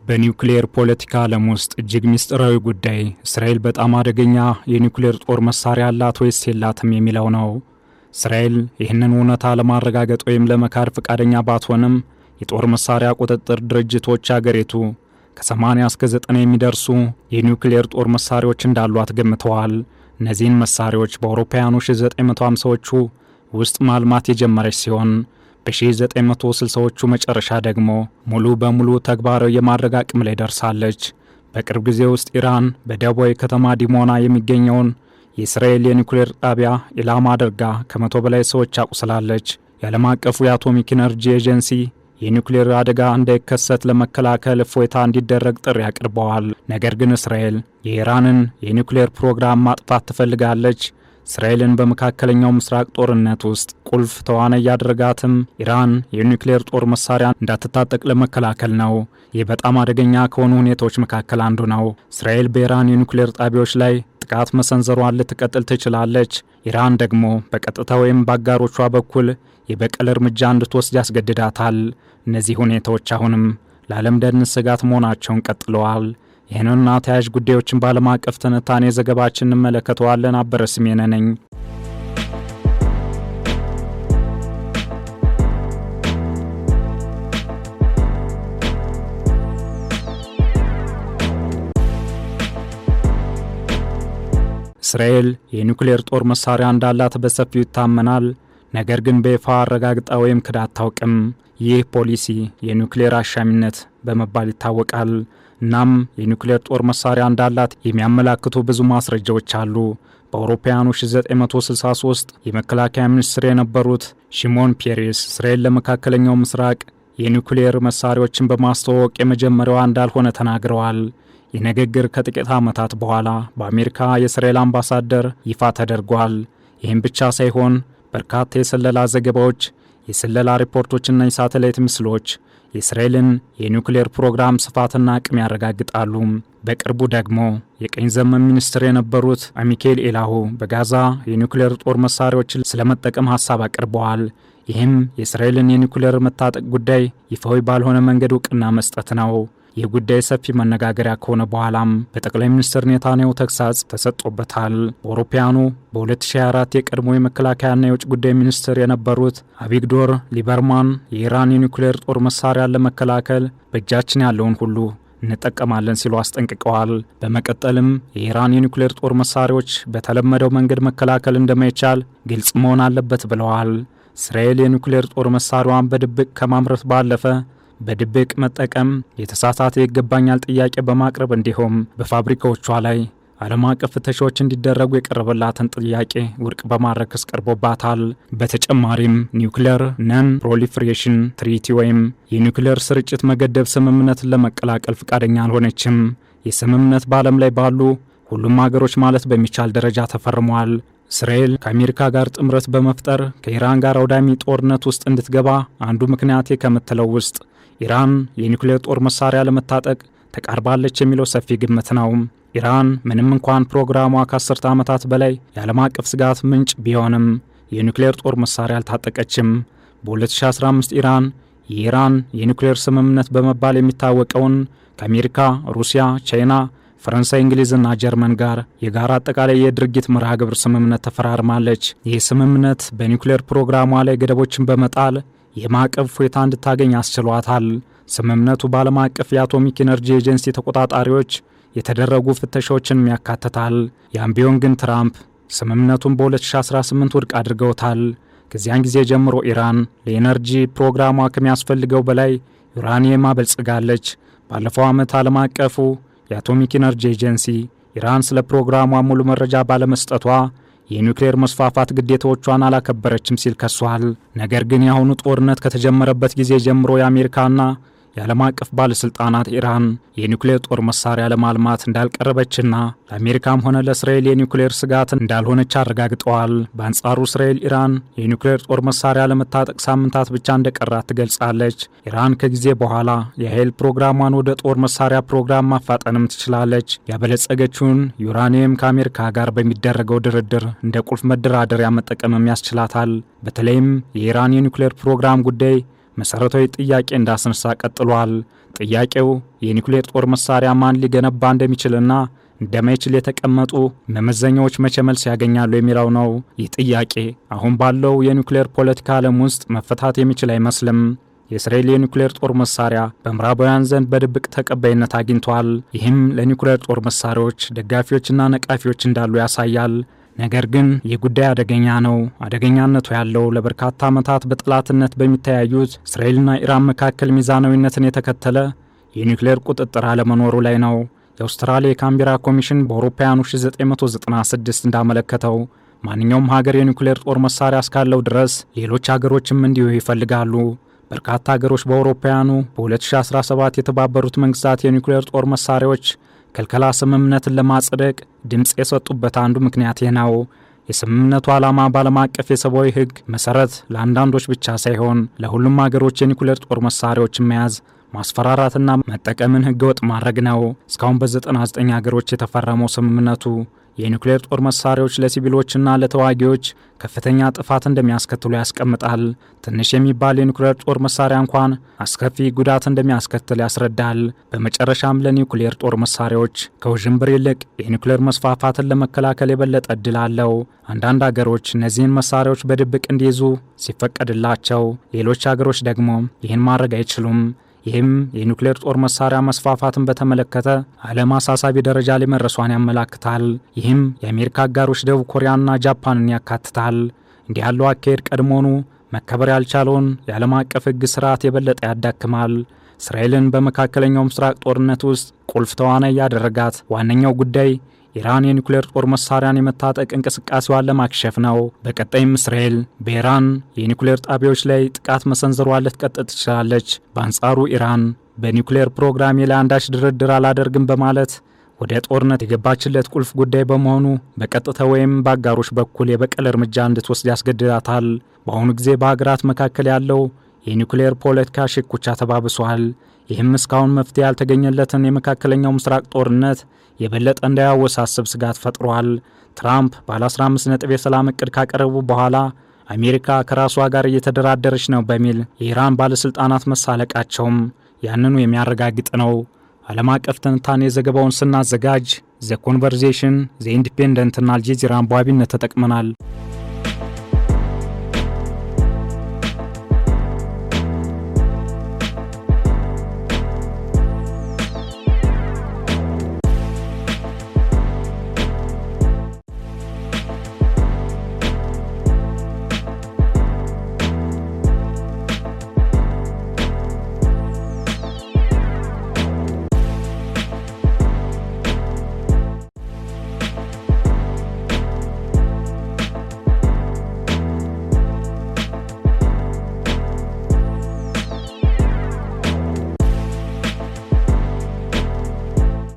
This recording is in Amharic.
በኒውክሌር ፖለቲካ ዓለም ውስጥ እጅግ ሚስጥራዊ ጉዳይ እስራኤል በጣም አደገኛ የኒውክሌር ጦር መሳሪያ አላት ወይስ የላትም የሚለው ነው። እስራኤል ይህንን እውነታ ለማረጋገጥ ወይም ለመካድ ፈቃደኛ ባትሆንም የጦር መሳሪያ ቁጥጥር ድርጅቶች አገሪቱ ከ80 እስከ 90 የሚደርሱ የኒውክሌር ጦር መሳሪያዎች እንዳሏት ገምተዋል። እነዚህን መሳሪያዎች በአውሮፓውያኑ 1950ዎቹ ውስጥ ማልማት የጀመረች ሲሆን በ1960ዎቹ መጨረሻ ደግሞ ሙሉ በሙሉ ተግባራዊ የማድረግ አቅም ላይ ደርሳለች። በቅርብ ጊዜ ውስጥ ኢራን በደቡባዊ ከተማ ዲሞና የሚገኘውን የእስራኤል የኒውክሌር ጣቢያ ኢላማ አድርጋ ከ100 በላይ ሰዎች አቁስላለች። የዓለም አቀፉ የአቶሚክ ኢነርጂ ኤጀንሲ የኒውክሌር አደጋ እንዳይከሰት ለመከላከል እፎይታ እንዲደረግ ጥሪ አቅርበዋል። ነገር ግን እስራኤል የኢራንን የኒውክሌር ፕሮግራም ማጥፋት ትፈልጋለች። እስራኤልን በመካከለኛው ምስራቅ ጦርነት ውስጥ ቁልፍ ተዋናይ ያደረጋትም ኢራን የኒውክሌር ጦር መሳሪያ እንዳትታጠቅ ለመከላከል ነው። ይህ በጣም አደገኛ ከሆኑ ሁኔታዎች መካከል አንዱ ነው። እስራኤል በኢራን የኒውክሌር ጣቢያዎች ላይ ጥቃት መሰንዘሯን ልትቀጥል ትችላለች። ኢራን ደግሞ በቀጥታ ወይም በአጋሮቿ በኩል የበቀል እርምጃ እንድትወስድ ያስገድዳታል። እነዚህ ሁኔታዎች አሁንም ለዓለም ደህንነት ስጋት መሆናቸውን ቀጥለዋል። ይህንና ተያያዥ ጉዳዮችን በዓለም አቀፍ ትንታኔ ዘገባችን እንመለከተዋለን። አበረ ስሜነ ነኝ። እስራኤል የኒውክሌር ጦር መሳሪያ እንዳላት በሰፊው ይታመናል። ነገር ግን በይፋ አረጋግጣ ወይም ክዳ አታውቅም። ይህ ፖሊሲ የኒውክሌር አሻሚነት በመባል ይታወቃል። እናም የኒውክሌር ጦር መሳሪያ እንዳላት የሚያመላክቱ ብዙ ማስረጃዎች አሉ። በአውሮፓውያኑ 1963 የመከላከያ ሚኒስትር የነበሩት ሺሞን ፔሬስ እስራኤል ለመካከለኛው ምስራቅ የኒውክሌር መሳሪያዎችን በማስተዋወቅ የመጀመሪያዋ እንዳልሆነ ተናግረዋል። ይህ ንግግር ከጥቂት ዓመታት በኋላ በአሜሪካ የእስራኤል አምባሳደር ይፋ ተደርጓል። ይህም ብቻ ሳይሆን በርካታ የስለላ ዘገባዎች፣ የስለላ ሪፖርቶችና የሳተላይት ምስሎች የእስራኤልን የኒውክሌር ፕሮግራም ስፋትና አቅም ያረጋግጣሉ። በቅርቡ ደግሞ የቀኝ ዘመም ሚኒስትር የነበሩት አሚካኤል ኤላሁ በጋዛ የኒውክሌር ጦር መሳሪያዎችን ስለመጠቀም ሐሳብ አቅርበዋል። ይህም የእስራኤልን የኒውክሌር መታጠቅ ጉዳይ ይፋዊ ባልሆነ መንገድ እውቅና መስጠት ነው። ይህ ጉዳይ ሰፊ መነጋገሪያ ከሆነ በኋላም በጠቅላይ ሚኒስትር ኔታንያሁ ተግሳጽ ተሰጥቶበታል። በአውሮፓውያኑ በ2024 የቀድሞ የመከላከያና የውጭ ጉዳይ ሚኒስትር የነበሩት አቪግዶር ሊበርማን የኢራን የኒውክሌር ጦር መሳሪያን ለመከላከል በእጃችን ያለውን ሁሉ እንጠቀማለን ሲሉ አስጠንቅቀዋል። በመቀጠልም የኢራን የኒውክሌር ጦር መሳሪያዎች በተለመደው መንገድ መከላከል እንደማይቻል ግልጽ መሆን አለበት ብለዋል። እስራኤል የኒውክሌር ጦር መሳሪያዋን በድብቅ ከማምረት ባለፈ በድብቅ መጠቀም፣ የተሳሳተ ይገባኛል ጥያቄ በማቅረብ እንዲሁም በፋብሪካዎቿ ላይ ዓለም አቀፍ ፍተሻዎች እንዲደረጉ የቀረበላትን ጥያቄ ውድቅ በማድረግ ክስ ቀርቦባታል። በተጨማሪም ኒውክሌር ነን ፕሮሊፌሬሽን ትሪቲ ወይም የኒውክሌር ስርጭት መገደብ ስምምነትን ለመቀላቀል ፈቃደኛ አልሆነችም። የስምምነት በዓለም ላይ ባሉ ሁሉም ሀገሮች ማለት በሚቻል ደረጃ ተፈርሟል። እስራኤል ከአሜሪካ ጋር ጥምረት በመፍጠር ከኢራን ጋር አውዳሚ ጦርነት ውስጥ እንድትገባ አንዱ ምክንያት ከምትለው ውስጥ ኢራን የኒውክሌር ጦር መሳሪያ ለመታጠቅ ተቃርባለች የሚለው ሰፊ ግምት ነው። ኢራን ምንም እንኳን ፕሮግራሟ ከ10 ዓመታት በላይ የዓለም አቀፍ ስጋት ምንጭ ቢሆንም የኒውክሌር ጦር መሳሪያ አልታጠቀችም። በ2015 የኢራን የኒውክሌር ስምምነት በመባል የሚታወቀውን ከአሜሪካ፣ ሩሲያ፣ ቻይና፣ ፈረንሳይ፣ እንግሊዝና ጀርመን ጋር የጋራ አጠቃላይ የድርጊት መርሃ ግብር ስምምነት ተፈራርማለች። ይህ ስምምነት በኒውክሌር ፕሮግራሟ ላይ ገደቦችን በመጣል የማዕቀብ እፎይታ እንድታገኝ አስችሏታል። ስምምነቱ በዓለም አቀፍ የአቶሚክ ኢነርጂ ኤጀንሲ ተቆጣጣሪዎች የተደረጉ ፍተሻዎችን ያካትታል። ያም ቢሆን ግን ትራምፕ ስምምነቱን በ2018 ውድቅ አድርገውታል። ከዚያን ጊዜ ጀምሮ ኢራን ለኢነርጂ ፕሮግራሟ ከሚያስፈልገው በላይ ዩራኒየም አበልጽጋለች። ባለፈው ዓመት ዓለም አቀፉ የአቶሚክ ኢነርጂ ኤጀንሲ ኢራን ስለ ፕሮግራሟ ሙሉ መረጃ ባለመስጠቷ የኒውክሌር መስፋፋት ግዴታዎቿን አላከበረችም ሲል ከሷል። ነገር ግን የአሁኑ ጦርነት ከተጀመረበት ጊዜ ጀምሮ የአሜሪካና የዓለም አቀፍ ባለስልጣናት ኢራን የኒውክሌር ጦር መሳሪያ ለማልማት እንዳልቀረበችና ለአሜሪካም ሆነ ለእስራኤል የኒውክሌር ስጋት እንዳልሆነች አረጋግጠዋል። በአንጻሩ እስራኤል ኢራን የኒውክሌር ጦር መሳሪያ ለመታጠቅ ሳምንታት ብቻ እንደቀራት ትገልጻለች። ኢራን ከጊዜ በኋላ የኃይል ፕሮግራሟን ወደ ጦር መሳሪያ ፕሮግራም ማፋጠንም ትችላለች። ያበለጸገችውን ዩራኒየም ከአሜሪካ ጋር በሚደረገው ድርድር እንደ ቁልፍ መደራደሪያ መጠቀምም ያስችላታል። በተለይም የኢራን የኒውክሌር ፕሮግራም ጉዳይ መሰረታዊ ጥያቄ እንዳስነሳ ቀጥሏል። ጥያቄው የኒውክሌር ጦር መሳሪያ ማን ሊገነባ እንደሚችልና እንደማይችል የተቀመጡ መመዘኛዎች መቼ መልስ ያገኛሉ የሚለው ነው። ይህ ጥያቄ አሁን ባለው የኒውክሌር ፖለቲካ ዓለም ውስጥ መፈታት የሚችል አይመስልም። የእስራኤል የኒውክሌር ጦር መሳሪያ በምዕራባውያን ዘንድ በድብቅ ተቀባይነት አግኝቷል። ይህም ለኒውክሌር ጦር መሳሪያዎች ደጋፊዎችና ነቃፊዎች እንዳሉ ያሳያል። ነገር ግን ይህ ጉዳይ አደገኛ ነው። አደገኛነቱ ያለው ለበርካታ ዓመታት በጠላትነት በሚተያዩት እስራኤልና ኢራን መካከል ሚዛናዊነትን የተከተለ የኒውክሌር ቁጥጥር አለመኖሩ ላይ ነው። የአውስትራሊያ የካምቤራ ኮሚሽን በአውሮፓውያኑ 1996 እንዳመለከተው ማንኛውም ሀገር የኒውክሌር ጦር መሳሪያ እስካለው ድረስ ሌሎች ሀገሮችም እንዲሁ ይፈልጋሉ። በርካታ ሀገሮች በአውሮፓውያኑ በ2017 የተባበሩት መንግስታት የኒውክሌር ጦር መሳሪያዎች ክልከላ ስምምነትን ለማጽደቅ ድምፅ የሰጡበት አንዱ ምክንያት ነው። የስምምነቱ ዓላማ በዓለም አቀፍ የሰብአዊ ሕግ መሰረት ለአንዳንዶች ብቻ ሳይሆን ለሁሉም ሀገሮች የኒውክሌር ጦር መሳሪያዎችን መያዝ፣ ማስፈራራትና መጠቀምን ህገወጥ ማድረግ ነው። እስካሁን በ99 ሀገሮች የተፈረመው ስምምነቱ የኒውክሌር ጦር መሳሪያዎች ለሲቪሎችና ለተዋጊዎች ከፍተኛ ጥፋት እንደሚያስከትሉ ያስቀምጣል። ትንሽ የሚባል የኒውክሌር ጦር መሳሪያ እንኳን አስከፊ ጉዳት እንደሚያስከትል ያስረዳል። በመጨረሻም ለኒውክሌር ጦር መሳሪያዎች ከውዥንብር ይልቅ የኒውክሌር መስፋፋትን ለመከላከል የበለጠ እድል አለው። አንዳንድ ሀገሮች እነዚህን መሳሪያዎች በድብቅ እንዲይዙ ሲፈቀድላቸው፣ ሌሎች ሀገሮች ደግሞ ይህን ማድረግ አይችሉም። ይህም የኒውክሌር ጦር መሳሪያ መስፋፋትን በተመለከተ ዓለም አሳሳቢ ደረጃ ላይ መድረሷን ያመላክታል። ይህም የአሜሪካ አጋሮች ደቡብ ኮሪያና ጃፓንን ያካትታል። እንዲህ ያለው አካሄድ ቀድሞውኑ መከበር ያልቻለውን የዓለም አቀፍ ሕግ ስርዓት የበለጠ ያዳክማል። እስራኤልን በመካከለኛው ምስራቅ ጦርነት ውስጥ ቁልፍ ተዋናይ ያደረጋት ዋነኛው ጉዳይ ኢራን የኒውክሌር ጦር መሳሪያን የመታጠቅ እንቅስቃሴዋን ለማክሸፍ ነው። በቀጣይም እስራኤል በኢራን የኒውክሌር ጣቢያዎች ላይ ጥቃት መሰንዘሯን ልትቀጥል ትችላለች። በአንጻሩ ኢራን በኒውክሌር ፕሮግራሜ ላይ አንዳች ድርድር አላደርግም በማለት ወደ ጦርነት የገባችለት ቁልፍ ጉዳይ በመሆኑ በቀጥታ ወይም በአጋሮች በኩል የበቀል እርምጃ እንድትወስድ ያስገድዳታል። በአሁኑ ጊዜ በሀገራት መካከል ያለው የኒውክሌር ፖለቲካ ሽኩቻ ተባብሷል። ይህም እስካሁን መፍትሄ ያልተገኘለትን የመካከለኛው ምስራቅ ጦርነት የበለጠ እንዳያወሳስብ ስጋት ፈጥሯል። ትራምፕ ባለ 15 ነጥብ የሰላም እቅድ ካቀረቡ በኋላ አሜሪካ ከራሷ ጋር እየተደራደረች ነው በሚል የኢራን ባለስልጣናት መሳለቃቸውም ያንኑ የሚያረጋግጥ ነው። ዓለም አቀፍ ትንታኔ ዘገባውን ስናዘጋጅ ዘ ኮንቨርሴሽን፣ ዘ ኢንዲፔንደንትና አልጀዚራን በዋቢነት ተጠቅመናል።